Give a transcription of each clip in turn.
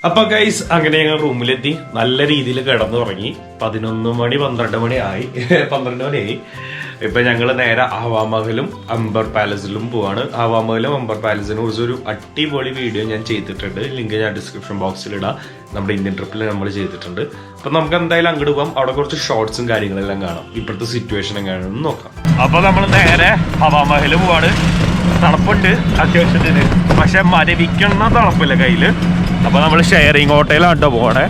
അപ്പൊ ഗൈസ് അങ്ങനെ ഞങ്ങൾ റൂമിലെത്തി നല്ല രീതിയിൽ കിടന്നുറങ്ങി 11 മണി 12 മണി ആയി 12 മണിയായി. ഇപ്പൊ ഞങ്ങള് നേരെ ഹവാ മഹലും അംബർ പാലസിലും പോവാണ്. ഹവാ മഹലും അംബർ പാലസിനെ കുറിച്ച് ഒരു അടിപൊളി വീഡിയോ ഞാൻ ചെയ്തിട്ടുണ്ട്. ലിങ്ക് ഞാൻ ഡിസ്ക്രിപ്ഷൻ ബോക്സിൽ ഇടാം. നമ്മുടെ ഇന്ത്യൻ ട്രിപ്പിൽ നമ്മൾ ചെയ്തിട്ടുണ്ട്. അപ്പൊ നമുക്ക് എന്തായാലും അങ്ങോട്ട് പോകാം. അവിടെ കുറച്ച് ഷോർട്സും കാര്യങ്ങളെല്ലാം കാണാം. ഇപ്പോഴത്തെ സിറ്റുവേഷൻ എങ്ങനെയാണെന്ന് നോക്കാം. അപ്പൊ നമ്മൾ നേരെ ഹവാ മഹല് പോവാണ്. തണുപ്പുണ്ട് അത്യാവശ്യത്തിന്, പക്ഷെ മരവിക്കുന്ന തണുപ്പില്ല കയ്യില്. അപ്പൊ നമ്മൾ ഷെയറിങ് ഹോട്ടലാണ് പോണേ.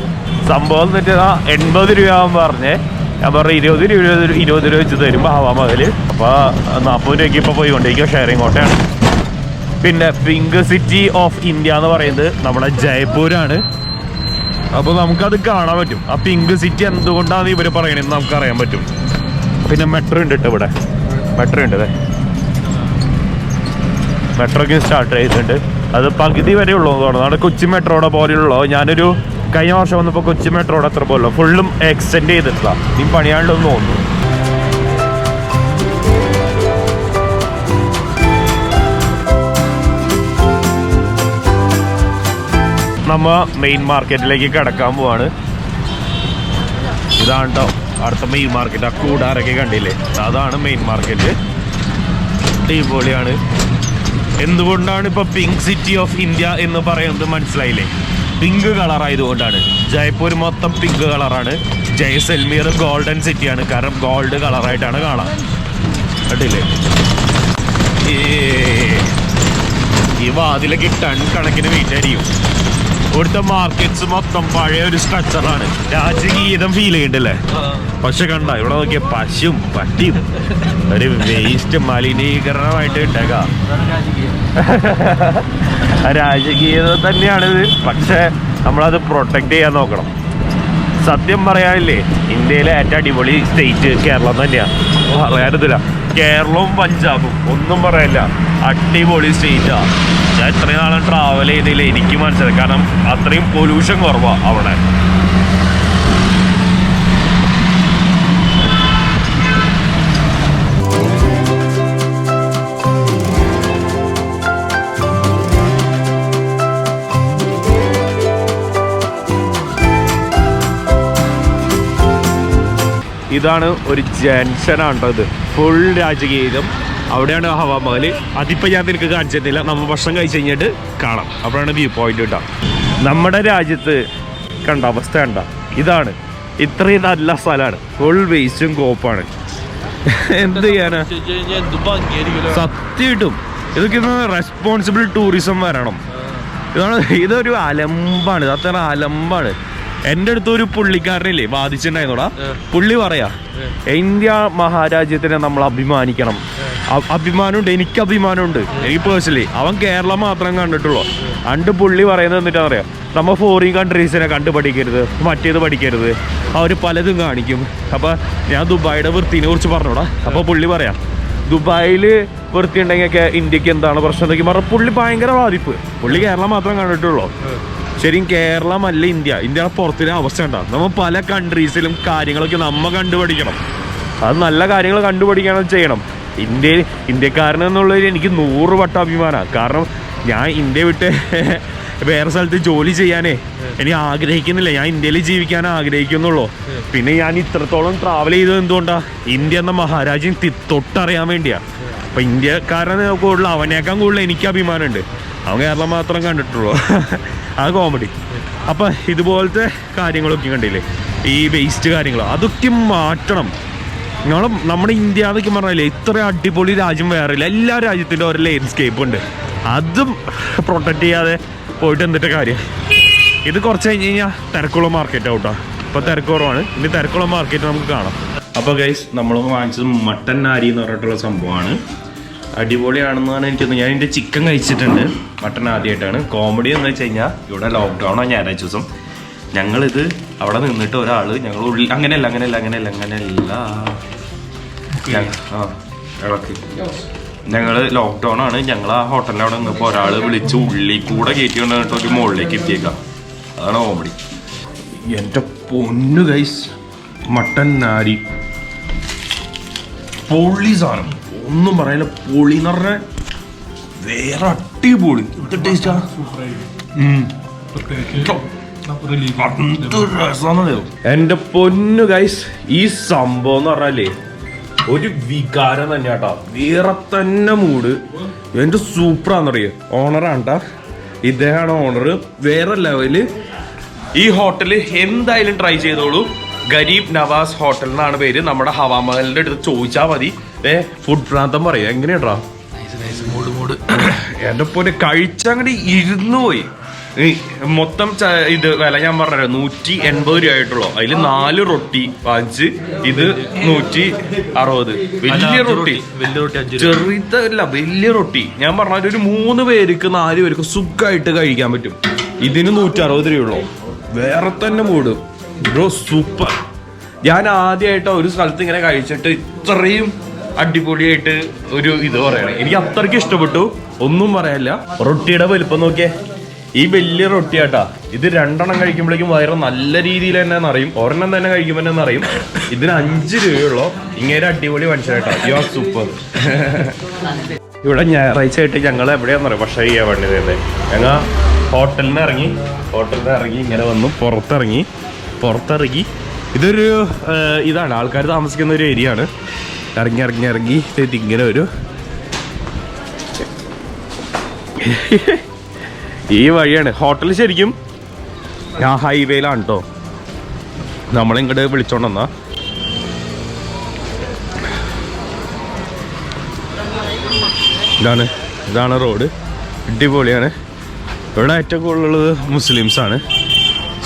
സംഭവം എന്നിട്ട് 80 രൂപ പറഞ്ഞേ. ഞാൻ പറഞ്ഞ 20 രൂപ വെച്ച് തരുമ്പോൾ ഹവാ മഹല്. അപ്പൊ 40 രൂപയ്ക്ക് ഇപ്പൊ പോയിക്കൊണ്ടിരിക്കുക. ഷെയറിങ് ഹോട്ടലാണ്. പിന്നെ പിങ്ക് സിറ്റി ഓഫ് ഇന്ത്യ എന്ന് പറയുന്നത് നമ്മുടെ ജയ്പൂരാണ്. അപ്പൊ നമുക്കത് കാണാൻ പറ്റും. ആ പിങ്ക് സിറ്റി എന്തുകൊണ്ടാണ് ഇവര് പറയണെന്ന് നമുക്ക് അറിയാൻ പറ്റും. പിന്നെ മെട്രോ ഉണ്ട് കേട്ടോ, ഇവിടെ മെട്രോ ഉണ്ട്. മെട്രോ ഒക്കെ സ്റ്റാർട്ട് ചെയ്തിട്ടുണ്ട്. അത് പകുതി വരെ ഉള്ളൂ തോന്നുന്നു. അവിടെ കൊച്ചി മെട്രോയുടെ പോലെയുള്ളൂ. ഞാനൊരു കഴിഞ്ഞ വർഷം വന്നപ്പോൾ കൊച്ചി മെട്രോയുടെ അത്ര പോലെ ഫുള്ളും എക്സ്റ്റെൻഡ് ചെയ്തിട്ടില്ല. ഈ പണിയാണ്ടെന്ന് തോന്നുന്നു. നമ്മ മെയിൻ മാർക്കറ്റിലേക്ക് കിടക്കാൻ പോവാണ്. ഇതാണ് കേട്ടോ അടുത്ത മെയിൻ മാർക്കറ്റ്. ആ കൂടാരൊക്കെ കണ്ടില്ലേ, അതാണ് മെയിൻ മാർക്കറ്റ്. അടിപൊളിയാണ്. എന്തുകൊണ്ടാണ് ഇപ്പൊ പിങ്ക് സിറ്റി ഓഫ് ഇന്ത്യ എന്ന് പറയുന്നത് മനസ്സിലായില്ലേ? പിങ്ക് കളർ ആയതുകൊണ്ടാണ്. ജയ്പൂർ മൊത്തം പിങ്ക് കളറാണ്. ജയ്സൽമീർ ഗോൾഡൻ സിറ്റിയാണ്, കാരണം ഗോൾഡ് കളറായിട്ടാണ് കാണാം. കണ്ടില്ലേ? ഈ വാതിലൊക്കെ ടൺ കണക്കിന് വെയിറ്റ് ആയിരിക്കും. ഇവിടുത്തെ മാർക്കറ്റ്സ് മൊത്തം പഴയ ഒരു സ്ട്രക്ചറാണ്. രാജഗീതം ഫീൽ ചെയ്യുന്നുണ്ടല്ലേ? പക്ഷെ കണ്ട ഇവിടെ നോക്കിയ പശുവും പട്ടിയും ഒരു വേസ്റ്റ് മലിനീകരണമായിട്ട് ഇട്ടേക്കാം. രാജകീയത തന്നെയാണിത്, പക്ഷെ നമ്മളത് പ്രൊട്ടക്ട് ചെയ്യാൻ നോക്കണം. സത്യം പറയാനില്ലേ, ഇന്ത്യയിലെ ഏറ്റവും അടിപൊളി സ്റ്റേറ്റ് കേരളം തന്നെയാണ്. പറയാനില്ല, കേരളവും പഞ്ചാബും ഒന്നും പറയാനില്ല, അടിപൊളി സ്റ്റേറ്റാണ്. ഞാൻ ഇത്രയും നാളും ട്രാവൽ ചെയ്തതിൽ എനിക്ക് മനസ്സിലായി, കാരണം അത്രയും പൊല്യൂഷൻ കുറവാണ് അവിടെ. ഇതാണ് ഒരു ജംഗ്ഷനാണ് ഇത്. ഫുൾ രാജകീയം. അവിടെയാണ് ഹവാ മഹൽ. അതിപ്പോൾ ഞാൻ നിനക്ക് കാണിച്ചു തരുന്നില്ല, നമ്മൾ ഭക്ഷണം കഴിച്ച് കഴിഞ്ഞിട്ട് കാണാം. അപ്പോഴാണ് വ്യൂ പോയിന്റ് കിട്ടാം. നമ്മുടെ രാജ്യത്ത് കണ്ട അവസ്ഥ കണ്ട, ഇതാണ്. ഇത്രയും നല്ല സ്ഥലമാണ്. ഫുൾ വേസ്റ്റും കോപ്പാണ്. എന്ത് ചെയ്യാനാ? സത്യമായിട്ടും ഇതൊക്കെ റെസ്പോൺസിബിൾ ടൂറിസം വരണം. ഇതൊരു അലമ്പാണ്, അത്ര അലമ്പാണ്. എൻ്റെ അടുത്ത് ഒരു പുള്ളിക്കാരനില്ലേ ബാധിച്ചിട്ടുണ്ടായിരുന്നോടാ. പുള്ളി പറയാ, ഇന്ത്യ മഹാരാജ്യത്തിനെ നമ്മൾ അഭിമാനിക്കണം. അഭിമാനമുണ്ട്, എനിക്ക് അഭിമാനമുണ്ട്. എനിക്ക് പേഴ്സണലി അവൻ കേരളം മാത്രം കണ്ടിട്ടുള്ളൂ. അണ്ട് പുള്ളി പറയുന്നത് എന്നിട്ടാ പറയാ, നമ്മൾ ഫോറിൻ കൺട്രീസിനെ കണ്ടു പഠിക്കരുത്, മറ്റേത് പഠിക്കരുത്, അവർ പലതും കാണിക്കും. അപ്പം ഞാൻ ദുബായിയുടെ വൃത്തിനെ കുറിച്ച് പറഞ്ഞോടാ. അപ്പോൾ പുള്ളി പറയാം, ദുബായിൽ വൃത്തി ഉണ്ടെങ്കിലൊക്കെ ഇന്ത്യക്ക് എന്താണ് പ്രശ്നം എന്നൊക്കെ പറഞ്ഞാൽ പുള്ളി ഭയങ്കര ബാധിപ്പ്. പുള്ളി കേരളം മാത്രം കണ്ടിട്ടുള്ളൂ. ശരിക്കും കേരളമല്ല ഇന്ത്യ. ഇന്ത്യയുടെ പുറത്തിലെ അവസ്ഥ ഉണ്ടാകും. നമ്മൾ പല കൺട്രീസിലും കാര്യങ്ങളൊക്കെ നമ്മൾ കണ്ടുപഠിക്കണം. അത് നല്ല കാര്യങ്ങൾ കണ്ടുപഠിക്കണം, ചെയ്യണം. ഇന്ത്യക്കാരനെന്നുള്ളതിൽ എനിക്ക് 100 വട്ടം അഭിമാനമാണ്. കാരണം ഞാൻ ഇന്ത്യ വിട്ട് വേറെ സ്ഥലത്ത് ജോലി ചെയ്യാനേ എനിക്ക് ആഗ്രഹിക്കുന്നില്ല. ഞാൻ ഇന്ത്യയിൽ ജീവിക്കാൻ ആഗ്രഹിക്കുന്നുള്ളൂ. പിന്നെ ഞാൻ ഇത്രത്തോളം ട്രാവൽ ചെയ്തത് എന്തുകൊണ്ടാണ്? ഇന്ത്യ എന്ന മഹാരാജ്യം തൊട്ടറിയാൻ വേണ്ടിയാണ്. അപ്പം ഇന്ത്യക്കാരനെ കൂടുതൽ അവനേക്കാൾ കൂടുതൽ എനിക്ക് അഭിമാനമുണ്ട്. അവൻ കേരളം മാത്രം കണ്ടിട്ടുള്ളൂ. ആ കോമഡി. അപ്പം ഇതുപോലത്തെ കാര്യങ്ങളൊക്കെ കണ്ടില്ലേ, ഈ വേസ്റ്റ് കാര്യങ്ങൾ അതൊക്കെ മാറ്റണം. നമ്മുടെ ഇന്ത്യ എന്നൊക്കെ പറഞ്ഞാലേ ഇത്ര അടിപൊളി രാജ്യം വേറെ ഇല്ല. എല്ലാ രാജ്യത്തിൻ്റെ ഓരോ ലാൻഡ്സ്കേപ്പ് ഉണ്ട്. അതും പ്രൊട്ടക്ട് ചെയ്യാതെ പോയിട്ട് എന്നിട്ട് കാര്യം. ഇത് കുറച്ച് കഴിഞ്ഞ് കഴിഞ്ഞാൽ തിരക്കുള്ള മാർക്കറ്റ് ആവട്ടോ. ഇപ്പോൾ തിരക്ക് കുറവാണ്. ഇനി തിരക്കുള്ള മാർക്കറ്റ് നമുക്ക് കാണാം. അപ്പോൾ ഗൈസ്, നമ്മൾ വാങ്ങിച്ചത് മട്ടൻ നാരി എന്ന് പറഞ്ഞിട്ടുള്ള സംഭവമാണ്. അടിപൊളിയാണെന്നാണ് എനിക്കൊന്ന്. ഞാൻ എൻ്റെ ചിക്കൻ കഴിച്ചിട്ടുണ്ട്, മട്ടൻ ആദ്യമായിട്ടാണ്. കോമഡി എന്ന് വെച്ച് കഴിഞ്ഞാൽ ഇവിടെ ലോക്ക്ഡൗണോ ഞായറാഴ്ച ദിവസം ഞങ്ങളിത് അവിടെ നിന്നിട്ട് ഒരാൾ ഞങ്ങൾ ഉള്ളിൽ അങ്ങനെയല്ല ഇളക്ക് ഞങ്ങൾ ലോക്ക്ഡൗൺ ആണ്. ഞങ്ങൾ ആ ഹോട്ടലിൽ അവിടെ നിന്നപ്പോൾ ഒരാൾ വിളിച്ച് ഉള്ളിൽ കൂടെ കയറ്റി കൊണ്ടിട്ട് ഒരു മുകളിലേക്ക് എത്തിയേക്കാം. അതാണ് കോമഡി. എൻ്റെ പൊന്നു ഗൈസ്, മട്ടൻ നാരി പൊളി സാധനം, ഒന്നും പറയാനില്ല. പൊളി എന്ന് പറഞ്ഞാൽ വേറെ അടിപൊളി. ടേസ്റ്റാ എന്റെ പൊന്നു ഗൈസ്, ഈ സംഭവം എന്ന് പറഞ്ഞാലേ ഒരു വികാരം തന്നെ കേട്ടോ. വേറെ തന്നെ മൂഡ്. എന്റെ സൂപ്പറാന്നറിയോ. ഓണറാണ് കേട്ടോ, ഇദ്ദേഹമാണ് ഓണർ. വേറെ ലെവല്. ഈ ഹോട്ടല് എന്തായാലും ട്രൈ ചെയ്തോളൂ. ഗരീബ് നവാസ് ഹോട്ടൽ എന്നാണ് പേര്. നമ്മുടെ ഹവാ മഹലിന്റെ അടുത്ത് ചോദിച്ചാൽ മതി. ഫുഡ് പ്രാന്തം പറയാ. എങ്ങനെയാ എന്റെ പോലെ കഴിച്ചങ്ങോട്ട് ഇരുന്നു പോയി. മൊത്തം ഇത് വില ഞാൻ പറഞ്ഞ 180 രൂപ ആയിട്ടുള്ളൂ. അതില് 4 റൊട്ടി വാങ്ങിച്ച്. ഇത് 160. വലിയ റൊട്ടി, ചെറുതല്ല വലിയ റൊട്ടി. ഞാൻ പറഞ്ഞ ഒരു 3 പേർക്ക് 4 പേർക്ക് സുഖമായിട്ട് കഴിക്കാൻ പറ്റും. ഇതിന് 160 രൂപയുള്ളൂ. വേറെ തന്നെ മൂഡ് ബ്രോ, സൂപ്പർ. ഞാൻ ആദ്യമായിട്ട് ഒരു സ്ഥലത്ത് ഇങ്ങനെ കഴിച്ചിട്ട് ഇത്രയും അടിപൊളിയായിട്ട് ഒരു ഇത് പറയണേ. എനിക്ക് അത്രയ്ക്ക് ഇഷ്ടപ്പെട്ടു, ഒന്നും പറയാനില്ല. റൊട്ടിയുടെ വലുപ്പം നോക്കിയേ, ഈ വലിയ റൊട്ടിയാട്ടാ. ഇത് 2 എണ്ണം കഴിക്കുമ്പോഴേക്കും വയറ് നല്ല രീതിയിൽ തന്നെ അറിയും. ഒരെണ്ണം തന്നെ കഴിക്കുമ്പോൾ തന്നെ അറിയും. ഇതിന് 5 രൂപയുള്ളൂ. ഇങ്ങനെ അടിപൊളി മനുഷ്യരായിട്ടാ. You are super. ഇവിടെ ഞായറാഴ്ച ആയിട്ട് ഞങ്ങൾ എവിടെയാന്ന് പറയാം പക്ഷേ ചെയ്യാൻ വേണ്ടത്. ഞങ്ങൾ ഹോട്ടലിൽ നിന്ന് ഇറങ്ങി ഇങ്ങനെ വന്നു പുറത്തിറങ്ങി. ഇതൊരു ഇതാണ്, ആൾക്കാർ താമസിക്കുന്ന ഒരു ഏരിയ ആണ്. ഇറങ്ങി ഇങ്ങനെ ഒരു ഈ വഴിയാണ് ഹോട്ടൽ. ശരിക്കും ഞാൻ ഹൈവേയിലാണ് കേട്ടോ. നമ്മളിങ്ങോട്ട് വിളിച്ചോണ്ടെന്നാ. ഇതാണ് റോഡ്. അടിപൊളിയാണ്. ഇവിടെ ഏറ്റവും കൂടുതലുള്ളത് മുസ്ലിംസാണ്.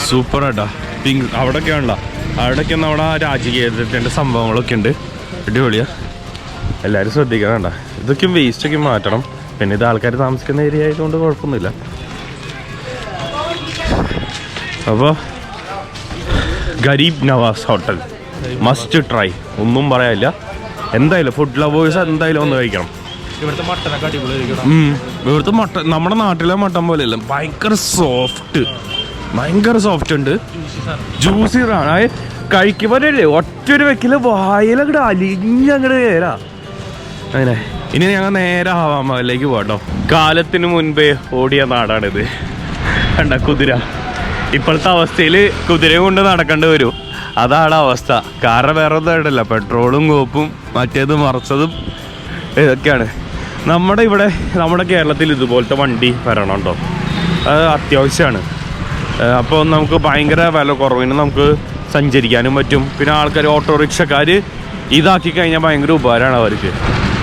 സൂപ്പറാട്ടാ. അവിടെയൊക്കെ ഉണ്ടോ, അവിടെയൊക്കെ നമ്മുടെ രാജകീയത്തിൻ്റെ സംഭവങ്ങളൊക്കെ ഉണ്ട്. അടിപൊളിയാ. എല്ലാവരും ശ്രദ്ധിക്കണം കേട്ടോ. ഇതൊക്കെ വേസ്റ്റൊക്കെ മാറ്റണം. പിന്നെ ഇത് ആൾക്കാർ താമസിക്കുന്ന ഏരിയ ആയതുകൊണ്ട് കുഴപ്പമൊന്നുമില്ല. അപ്പോൾ Garib Nawaz hotel must try. ഒന്നും പറയാനില്ല. എന്തായാലും ഫുഡ് ലവേഴ്സ് എന്തായാലും ഒന്ന് കഴിക്കണം. ഇവിടുത്തെ മട്ടനൊക്കെ അടിപൊളിയായിരിക്കണം. ഇവിടുത്തെ മട്ടൻ നമ്മുടെ നാട്ടിലെ മട്ടൻ പോലെയല്ല, ഭയങ്കര സോഫ്റ്റ് ഉണ്ട്. ജ്യൂസി ആണ്. കഴിക്കുമ്പോഴല്ലേ ഒറ്റൊരു വെക്കില് വായിലങ്ങോട്ട് അലിഞ്ഞങ്ങോട്ട് കയറാ. അങ്ങനെ ഇനി ഞങ്ങൾ നേരെ ഹവാ മഹലിലേക്ക് പോകട്ടോ. കാലത്തിന് മുൻപേ ഓടിയ നാടാണിത്. കണ്ട കുതിര. ഇപ്പോഴത്തെ അവസ്ഥയിൽ കുതിരയും കൊണ്ട് നടക്കേണ്ടി വരും. അതാണ് അവസ്ഥ. കാരണം വേറെ ഒന്നും ഇടല്ല. പെട്രോളും കോപ്പും മറ്റേതും മറച്ചതും ഇതൊക്കെയാണ്. നമ്മുടെ കേരളത്തിൽ ഇതുപോലത്തെ വണ്ടി വരണം കേട്ടോ. അത് അത്യാവശ്യമാണ്. അപ്പോൾ നമുക്ക് ഭയങ്കര വില കുറവിന് നമുക്ക് സഞ്ചരിക്കാനും പറ്റും. പിന്നെ ആൾക്കാർ ഓട്ടോറിക്ഷക്കാർ ഇതാക്കി കഴിഞ്ഞാൽ ഭയങ്കര ഉപകാരമാണ് അവർക്ക്.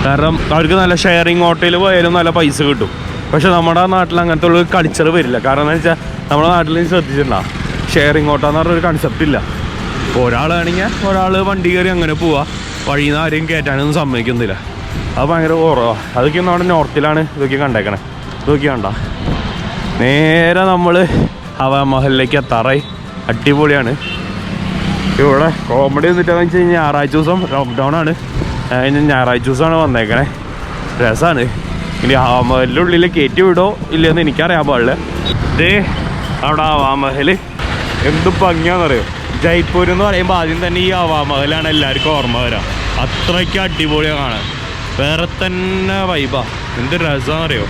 കാരണം അവർക്ക് നല്ല ഷെയറിങ് ഓട്ടോയിൽ പോയാലും നല്ല പൈസ കിട്ടും. പക്ഷെ നമ്മുടെ നാട്ടിൽ അങ്ങനത്തെ ഉള്ള കൾച്ചർ വരില്ല. കാരണം എന്താ വെച്ചാൽ നമ്മുടെ നാട്ടിൽ ശ്രദ്ധിച്ചിട്ടുണ്ടാകും, ഷെയറിങ് ഓട്ടോ എന്ന് പറഞ്ഞൊരു കൺസെപ്റ്റ് ഇല്ല. ഒരാളാണെങ്കിൽ ഒരാൾ വണ്ടി കയറി അങ്ങനെ പോവാ. വഴിയിൽ നിന്ന് ആരെയും കയറ്റാനൊന്നും സമ്മതിക്കുന്നില്ല. അത് ഭയങ്കര കുറവാണ്. അതൊക്കെ നമ്മുടെ നോർത്തിലാണ് ഇതൊക്കെ കണ്ടേക്കണേ. ഇതൊക്കെ കണ്ട നേരെ നമ്മൾ ഹവാ മഹലിലേക്ക് എത്താറായി. അടിപൊളിയാണ്. ഇവിടെ കോമഡി വന്നിട്ടാന്ന് വെച്ച് കഴിഞ്ഞാൽ ഞായറാഴ്ച ദിവസം ലോക്ക്ഡൗൺ ആണ്. ഞായറാഴ്ച ദിവസമാണ് വന്നേക്കണേ. രസമാണ്. ഇനി ഹവാ മഹലിൻ്റെ ഉള്ളിൽ കയറ്റി വിടോ ഇല്ലയെന്ന് എനിക്കറിയാൻ പാടില്ല. അവിടെ ഹവാ മഹൽ എന്ത് ഭംഗിയാണെന്നറിയോ. ജയ്പൂർ എന്ന് പറയുമ്പോൾ ആദ്യം തന്നെ ഈ ഹവാ മഹലാണ് എല്ലാവർക്കും ഓർമ്മ വരാം. അത്രയ്ക്ക് അടിപൊളിയാണ് കാണാൻ. വേറെ തന്നെ വൈബാ. എന്ത് രസമാണെന്നറിയോ.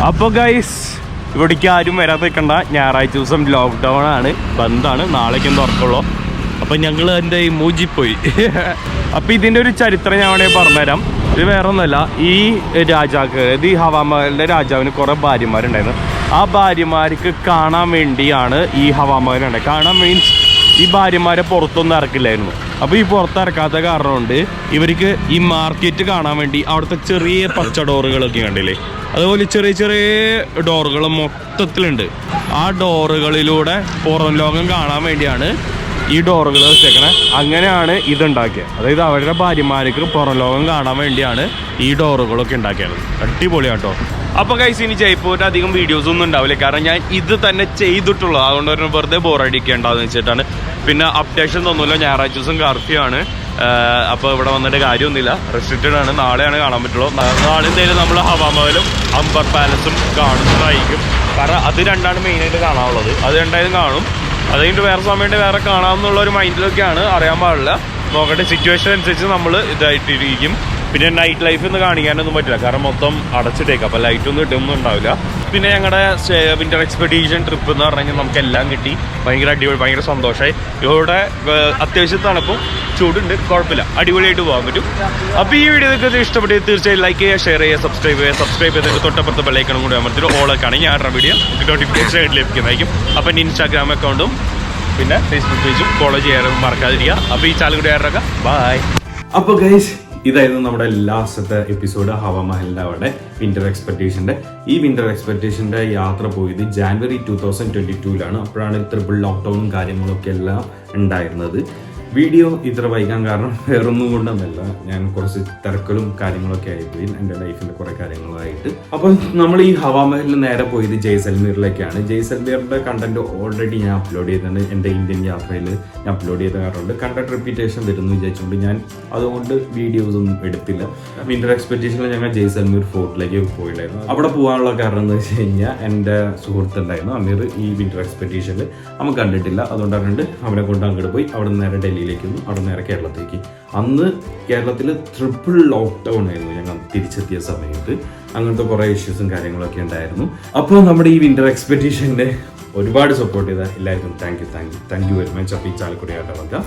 അപ്പോൾ ഗൈസ് ഇവിടേക്ക് ആരും വരാതെ നിൽക്കണ്ട. ഞായറാഴ്ച ദിവസം ലോക്ക്ഡൗൺ ആണ്, ബന്ധാണ്. നാളേക്കും തുറക്കുള്ളൂ. അപ്പം ഞങ്ങൾ എൻ്റെ ഇമോജി പോയി. അപ്പം ഇതിൻ്റെ ഒരു ചരിത്രം ഞാൻ വേണമെങ്കിൽ പറഞ്ഞുതരാം. ഇത് വേറെ ഒന്നുമല്ല. ഈ രാജാക്ക്, അതായത് ഈ ഹവാ മഹലിൻ്റെ രാജാവിന് കുറേ ഭാര്യമാരുണ്ടായിരുന്നു. ആ ഭാര്യമാർക്ക് കാണാൻ വേണ്ടിയാണ് ഈ ഹവാ മഹൽ ഉണ്ടായത്. കാണാൻ മീൻസ് ഈ ഭാര്യമാരെ പുറത്തൊന്നും ഇറക്കില്ലായിരുന്നു. അപ്പോൾ ഈ പുറത്തിറക്കാത്ത കാരണം കൊണ്ട് ഇവർക്ക് ഈ മാർക്കറ്റ് കാണാൻ വേണ്ടി അവിടുത്തെ ചെറിയ പച്ച ഡോറുകളൊക്കെ കണ്ടില്ലേ, അതുപോലെ ചെറിയ ചെറിയ ഡോറുകൾ മൊത്തത്തിലുണ്ട്. ആ ഡോറുകളിലൂടെ പുറം ലോകം കാണാൻ വേണ്ടിയാണ് ഈ ഡോറുകൾ വെച്ചേക്കണേ. അങ്ങനെയാണ് ഇതുണ്ടാക്കിയത്. അതായത് അവരുടെ ഭാര്യമാർക്ക് പുറം ലോകം കാണാൻ വേണ്ടിയാണ് ഈ ഡോറുകളൊക്കെ ഉണ്ടാക്കിയത്. അടിപൊളിയാണ് കേട്ടോ. അപ്പോൾ ഗൈസ്, ഇനി ജയ്പൂരിൻ്റെ അധികം വീഡിയോസ് ഒന്നും ഉണ്ടാവില്ല, കാരണം ഞാൻ ഇത് തന്നെ ചെയ്തിട്ടുള്ളൂ. അതുകൊണ്ട് തന്നെ വെറുതെ ബോറടിക്കേണ്ടതെന്ന് വെച്ചിട്ടാണ്. പിന്നെ അപ്ഡേഷൻ ഒന്നുമില്ല, ഞായറാഴ്ച ദിവസം കർഫ്യൂ ആണ്. അപ്പോൾ ഇവിടെ വന്നിട്ട് കാര്യമൊന്നുമില്ല, റെസ്ട്രിക്റ്റഡ് ആണ്. നാളെയാണ് കാണാൻ പറ്റുള്ളൂ. നാളെ എന്തായാലും നമ്മൾ ഹവാ മഹലും അംബർ പാലസും കാണുന്നതായിരിക്കും. കാരണം അത് രണ്ടാണ് മെയിനായിട്ട് കാണാനുള്ളത്. അത് രണ്ടായാലും കാണും. അത് കഴിഞ്ഞിട്ട് വേറെ സമയത്ത് വേറെ കാണാമെന്നുള്ള ഒരു മൈൻഡിലൊക്കെയാണ്. അറിയാൻ പാടില്ല, നോക്കട്ടെ. സിറ്റുവേഷൻ അനുസരിച്ച് നമ്മൾ ഇതായിട്ടിരിക്കും. പിന്നെ നൈറ്റ് ലൈഫ് ഒന്ന് കാണിക്കാനൊന്നും പറ്റില്ല, കാരണം മൊത്തം അടച്ചിട്ടേക്കാം. അപ്പോൾ ലൈറ്റൊന്നും ഇട്ടൊന്നും ഉണ്ടാവില്ല. പിന്നെ ഞങ്ങളുടെ വിൻ്റർ എക്സ്പെഡീഷൻ ട്രിപ്പ് എന്ന് പറഞ്ഞു കഴിഞ്ഞാൽ നമുക്ക് എല്ലാം കിട്ടി. ഭയങ്കര അടിപൊളി, ഭയങ്കര സന്തോഷമായി. ഇവിടെ അത്യാവശ്യം തണുപ്പും ചൂടുണ്ട്, കുഴപ്പമില്ല, അടിപൊളിയായിട്ട് പോകാൻ പറ്റും. അപ്പോൾ ഈ വീഡിയോ നിങ്ങൾക്ക് ഇഷ്ടപ്പെട്ട് തീർച്ചയായും ലൈക്ക് ചെയ്യുക, ഷെയർ ചെയ്യുക, സബ്സ്ക്രൈബ് ചെയ്തിട്ട് തൊട്ടപ്പുറത്ത് ബെല്ലൈക്കണം കൂടി അമർത്തിട്ട് ഓളൊക്കെയാണ് ഞാനുള്ള വീഡിയോ നോട്ടിഫിക്കേഷൻ ആയിട്ട് ലഭിക്കുന്നതായിരിക്കും. അപ്പോൾ എൻ്റെ ഇൻസ്റ്റാഗ്രാം അക്കൗണ്ടും പിന്നെ ഫേസ്ബുക്ക് പേജും ഫോളോ ചെയ്യാനും മറക്കാതിരിക്കുക. അപ്പോൾ ഈ ചാനൽ കൂടി ആയിട്ടൊക്കെ ബൈ. അപ്പോൾ ഗൈസ്, ഇതായിരുന്നു നമ്മുടെ ലാസ്റ്റത്തെ എപ്പിസോഡ് ഹവാ മഹലിൻ്റെ അവിടെ വിൻ്റർ എക്സ്പെക്ടേഷൻ്റെ. ഈ വിൻ്റർ എക്സ്പെക്ടേഷൻ്റെ യാത്ര പോയത് ജാനുവരി 2022 അപ്പോഴാണ് ട്രിപ്പിൾ ലോക്ക്ഡൗണും കാര്യങ്ങളൊക്കെ എല്ലാം ഉണ്ടായിരുന്നത്. വീഡിയോ ഇത്ര വൈകാൻ കാരണം വേറൊന്നും കൊണ്ടൊന്നല്ല, ഞാൻ കുറച്ച് തിരക്കലും കാര്യങ്ങളൊക്കെ ആയിപ്പോയി എൻ്റെ ലൈഫിൻ്റെ കുറേ കാര്യങ്ങളായിട്ട്. അപ്പോൾ നമ്മൾ ഈ ഹവാ മഹലിൽ നേരെ പോയത് ജയ്സൽമീറിലേക്കാണ്. ജയ്സൽമീറിൻ്റെ കണ്ടന്റ് ഓൾറെഡി ഞാൻ അപ്ലോഡ് ചെയ്തിട്ടുണ്ട്. എൻ്റെ ഇന്ത്യൻ യാത്രയിൽ ഞാൻ അപ്ലോഡ് ചെയ്ത കാരണം കണ്ടന്റ് റിപ്പീറ്റേഷൻ വരുന്നു വിചാരിച്ചുകൊണ്ട് ഞാൻ അതുകൊണ്ട് വീഡിയോസ് ഒന്നും എടുത്തില്ല. വിൻ്റർ എക്സ്പെക്ടേഷനിൽ ഞങ്ങൾ ജയ്സൽമീർ ഫോർട്ടിലേക്ക് പോയിട്ടുണ്ടായിരുന്നു. അവിടെ പോകാനുള്ള കാരണം എന്ന് വെച്ച് കഴിഞ്ഞാൽ എൻ്റെ സുഹൃത്തുണ്ടായിരുന്നു അമീർ. ഈ വിൻ്റർ എക്സ്പെക്ടേഷനിൽ അവൻ കണ്ടിട്ടില്ല, അതുകൊണ്ടാണ് അവനെ കൊണ്ട് അങ്ങോട്ട് പോയി. അവിടെ നിന്ന് നേരെ ഡൽഹിയിലേക്ക്, അവിടെ നേരെ കേരളത്തിലേക്ക്. അന്ന് കേരളത്തിൽ ട്രിപ്പിൾ ലോക്ക്ഡൗൺ ആയിരുന്നു ഞങ്ങൾ തിരിച്ചെത്തിയ സമയത്ത്. അങ്ങനത്തെ കുറേ ഇഷ്യൂസും കാര്യങ്ങളൊക്കെ ഉണ്ടായിരുന്നു. അപ്പോൾ നമ്മുടെ ഈ വിൻ്റർ എക്സ്പെക്ടേഷൻ്റെ ഒരുപാട് സപ്പോർട്ട് ചെയ്ത എല്ലാവർക്കും താങ്ക് യു വെരി മച്ച്. അപ്പോൾ ഈ ചാലക്കുടി ആയിട്ട് വന്നേക്കാം.